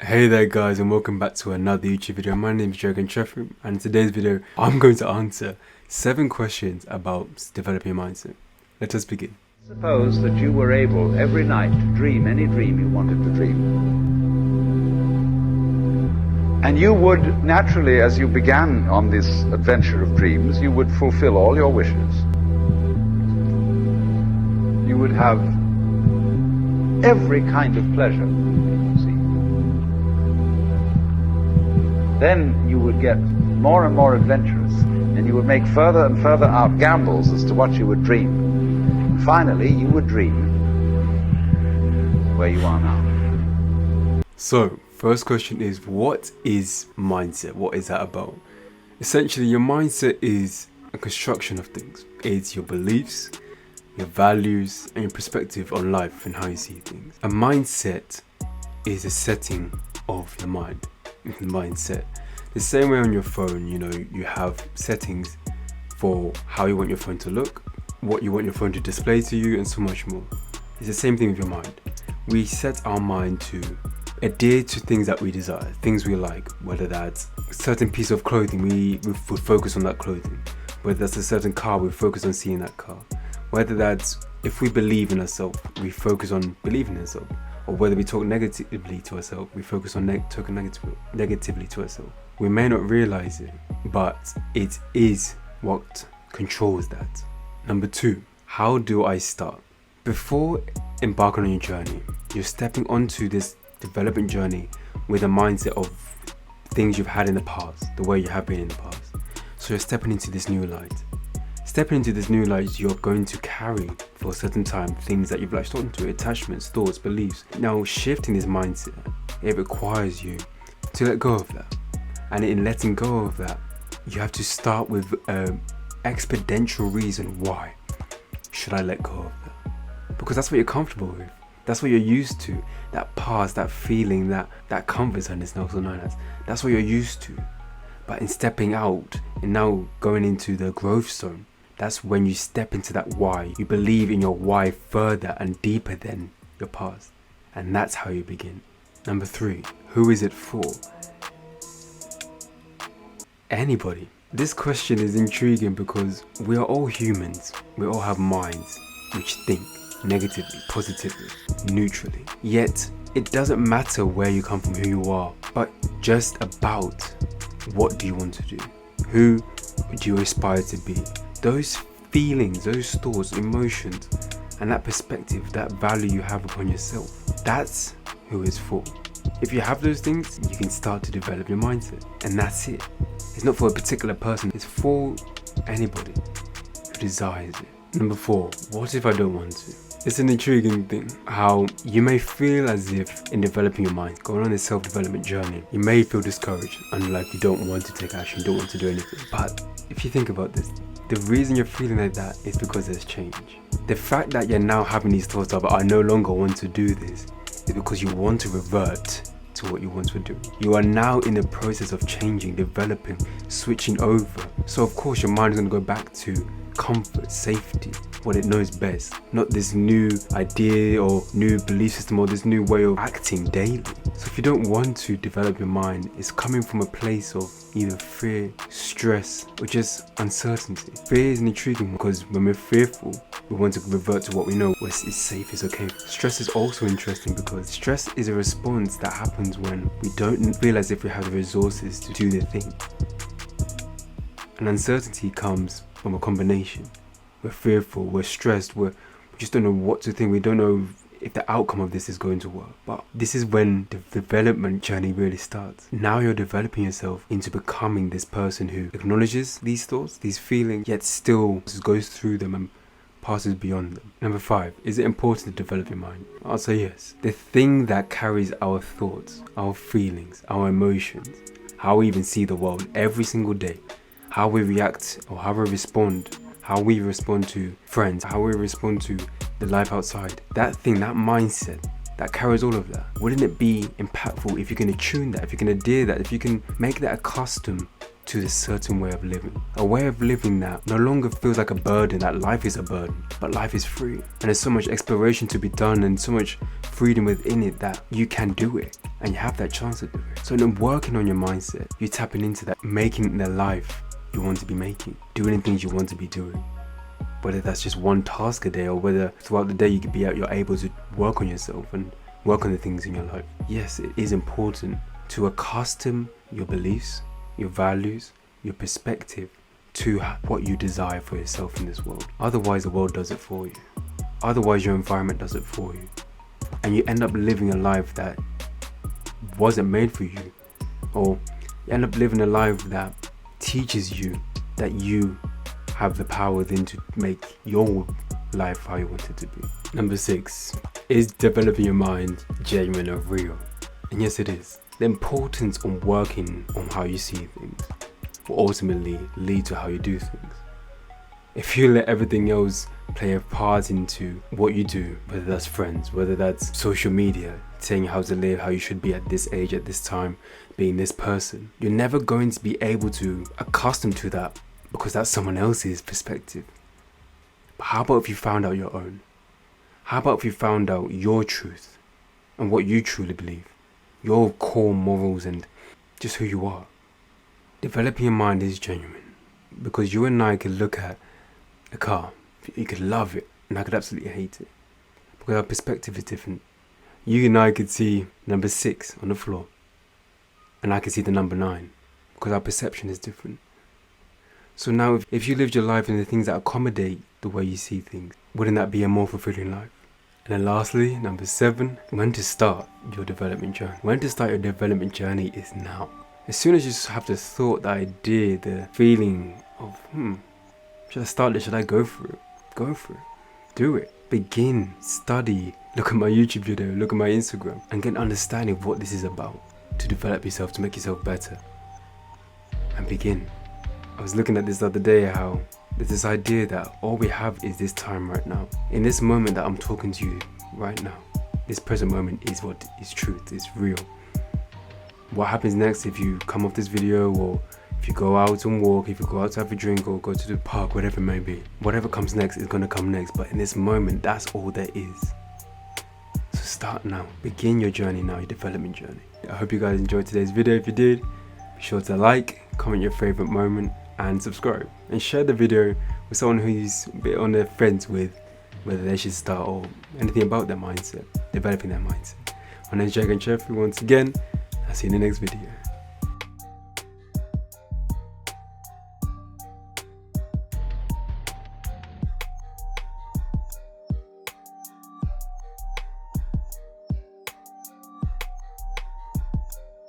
Hey there guys, and welcome back to another YouTube video. My name is JerryKanchefu, and in today's video I'm going to answer 7 questions about developing your mindset. Let us begin. Suppose that you were able every night to dream any dream you wanted to dream. And you would naturally, as you began on this adventure of dreams, you would fulfill all your wishes. You would have every kind of pleasure. Then you would get more and more adventurous, and you would make further and further out gambles as to what you would dream. And finally, you would dream where you are now. So, first question is, what is mindset? What is that about? Essentially, your mindset is a construction of things. It's your beliefs, your values, and your perspective on life and how you see things. A mindset is a setting of your mind. Mindset. The same way on your phone, you have settings for how you want your phone to look, what you want your phone to display to you, and so much more. It's the same thing with your mind. We set our mind to adhere to things that we desire, things we like, whether that's a certain piece of clothing, we focus on that clothing, whether that's a certain car, we focus on seeing that car, whether that's if we believe in ourselves, we focus on believing in ourselves. Or whether we talk negatively to ourselves, we focus on talking negatively to ourselves. We may not realize it, but it is what controls that. Number 2, how do I start? Before embarking on your journey, you're stepping onto this development journey with a mindset of things you've had in the past, the way you have been in the past. So you're stepping into this new light. Stepping into this new light, you're going to carry for a certain time things that you've latched onto, attachments, thoughts, beliefs. Now, shifting this mindset, it requires you to let go of that. And in letting go of that, you have to start with an exponential reason why should I let go of that? Because that's what you're comfortable with. That's what you're used to. That past, that feeling, that comfort zone is also known as. That's what you're used to. But in stepping out and now going into the growth zone, that's when you step into that why. You believe in your why further and deeper than your past. And that's how you begin. Number 3, who is it for? Anybody. This question is intriguing because we are all humans. We all have minds which think negatively, positively, neutrally. Yet, it doesn't matter where you come from, who you are, but just about what do you want to do? Who do you aspire to be? Those feelings, those thoughts, emotions, and that perspective, that value you have upon yourself, that's who it's for. If you have those things, you can start to develop your mindset. And that's it. It's not for a particular person, it's for anybody who desires it. Number 4, what if I don't want to? It's an intriguing thing how you may feel as if in developing your mind, going on this self-development journey, you may feel discouraged and like you don't want to take action, you don't want to do anything. But if you think about this, the reason you're feeling like that is because there's change. The fact that you're now having these thoughts of I no longer want to do this is because you want to revert to what you once were doing. You are now in the process of changing, developing, switching over. So of course your mind is going to go back to comfort, safety, what it knows best, not this new idea or new belief system or this new way of acting daily. So if you don't want to develop your mind, it's coming from a place of either fear, stress, or just uncertainty. Fear is intriguing because when we're fearful, we want to revert to what we know, where it's safe, it's okay. Stress is also interesting because stress is a response that happens when we don't feel as if we have the resources to do the thing. And uncertainty comes from a combination. We're fearful, we're stressed, we just don't know what to think, we don't know if the outcome of this is going to work. But this is when the development journey really starts. Now you're developing yourself into becoming this person who acknowledges these thoughts, these feelings, yet still goes through them and passes beyond them. Number 5, is it important to develop your mind? I'll say yes. The thing that carries our thoughts, our feelings, our emotions, how we even see the world every single day, how we react or how we respond to friends, how we respond to the life outside. That thing, that mindset, that carries all of that. Wouldn't it be impactful if you can attune that, if you can adhere that, if you can make that a custom to this certain way of living. A way of living that no longer feels like a burden, that life is a burden, but life is free. And there's so much exploration to be done and so much freedom within it that you can do it. And you have that chance to do it. So in working on your mindset, you're tapping into that, making the life you want to be making, doing the things you want to be doing. Whether that's just one task a day, or whether throughout the day you're able to work on yourself and work on the things in your life. Yes, it is important to accustom your beliefs, your values, your perspective to what you desire for yourself in this world. Otherwise, the world does it for you. Otherwise, your environment does it for you. And you end up living a life that wasn't made for you. Or you end up living a life that teaches you that you have the power then to make your life how you want it to be. Number 6, is developing your mind genuine or real? And yes, it is. The importance on working on how you see things will ultimately lead to how you do things. If you let everything else play a part into what you do, whether that's friends, whether that's social media, saying how to live, how you should be at this age, at this time, being this person, you're never going to be able to accustom to that because that's someone else's perspective. But how about if you found out your own? How about if you found out your truth and what you truly believe, your core morals and just who you are? Developing your mind is genuine because you and I could look at a car, you could love it and I could absolutely hate it because our perspective is different. You and I could see number 6 on the floor and I could see the number 9 because our perception is different. So now if you lived your life in the things that accommodate the way you see things, wouldn't that be a more fulfilling life? And then lastly, number 7, when to start your development journey. When to start your development journey is now. As soon as you have the thought, the idea, the feeling of, should I start this? Should I go for it? Go for it. Do it. Begin, study, look at my YouTube video, look at my Instagram, and get an understanding of what this is about, to develop yourself, to make yourself better. And begin. I was looking at this the other day, how there's this idea that all we have is this time right now. In this moment that I'm talking to you right now, this present moment is what is truth, it's real. What happens next if you come off this video, or if you go out and walk, if you go out to have a drink or go to the park, whatever it may be. Whatever comes next is going to come next, but in this moment, that's all there is. So start now. Begin your journey now, your development journey. I hope you guys enjoyed today's video. If you did, be sure to like, comment your favorite moment, and subscribe. And share the video with someone who's a bit on the fence with whether they should start or anything about their mindset, developing their mindset. My name is JerryKanchefu once again. I'll see you in the next video.